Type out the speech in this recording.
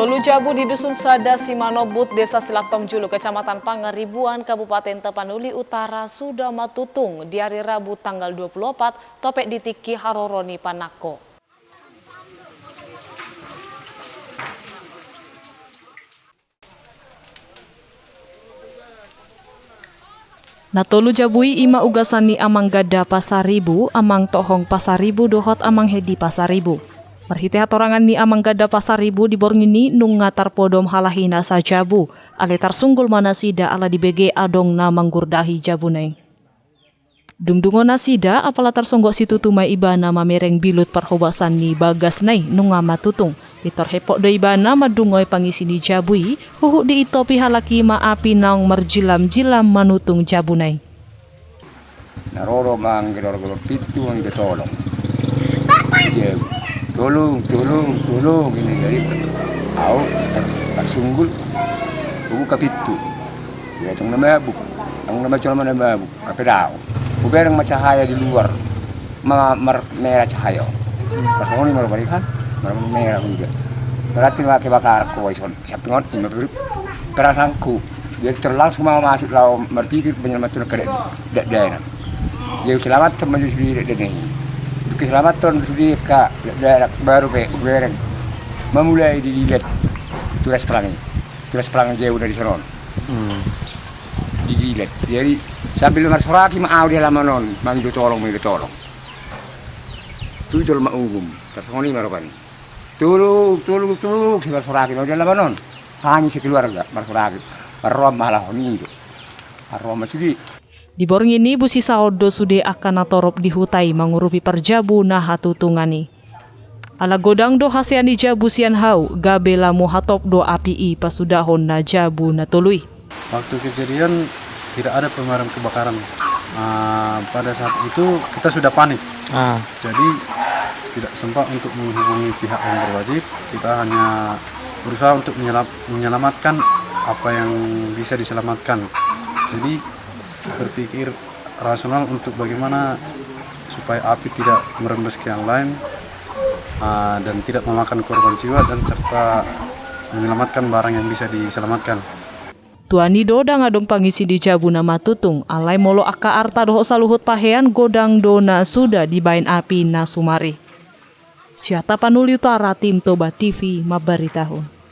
Tolu Jabu di Dusun Sada Simanobut, Desa Silatom Julu, Kecamatan Pangaribuan, Kabupaten Tapanuli Utara, sudah matutung di hari Rabu tanggal 24, topek ditiki Haroroni Panako. Natolu jabui ima ugasani amang gada pasaribu, amang tohong pasaribu dohot amang hedi pasaribu. Marhite hatorangan ni amang gada pasaribu di borngini nung ngatar podom halahina sa jabu, aletar sunggul mana sida ala di bege adong na manggurdahi jabunay. Dungdungo na sida apalatar songgok situ tumay ibana mamereng bilut parhobasan ni bagas nay nung tutung. Itor hepok do ibana madungoy pangisi ni jabui, huhu di itopi halaki maapi naong marjilam-jilam manutung jabunay. Naroro mang gedor-gedor pitu ang ditolong. Tolong ini dari au tersunggul buku kapitu. Ya tong nama buk, ang nama cuma nama buk kapedao. Buberang macahaya di luar, merah cahaya. Pasoni marubalikan, merah juga. Berarti pakai bakar koison, sapingon ini berarti perasaanku. Dia terlangsung mau masuk laut berpikir penyelamatan ke daerah. Dia selamatkan manusia di daerah. Keselamatan sudah ke daerah baru ke bereng memulai dilihat turas perang jauh dari sana. Dilihat, jadi sambil marsoraki mau dia lama non, manggil tolong. Tujuh lama umum, tersoni marokani. Tolong, marsoraki mau dia lama non, hanya sekeluarga marsoraki, arwah malah ninjo, arwah masih. Di borng ini busi saodo sude akan natorop dihutai mangurupi perjabu nah hatutungani. Ala godang do hasiani jabu sian hau gabela muhatop do api pasudahon na jabu na tului. Waktu kejadian tidak ada pemadam kebakaran. Pada saat itu kita sudah panik. Jadi tidak sempat untuk menghubungi pihak yang berwajib. Kita hanya berusaha untuk menyelamatkan apa yang bisa diselamatkan. Jadi berpikir rasional untuk bagaimana supaya api tidak merembes ke yang lain dan tidak memakan korban jiwa dan serta menyelamatkan barang yang bisa diselamatkan. Tuani dodang adong pangisi di jabu nama tutung alai molo aka arta doho saluhut pahean godang dona sudah dibain api na sumari. Siata Panuli Utara, Tim Toba TV, Mabaritahun.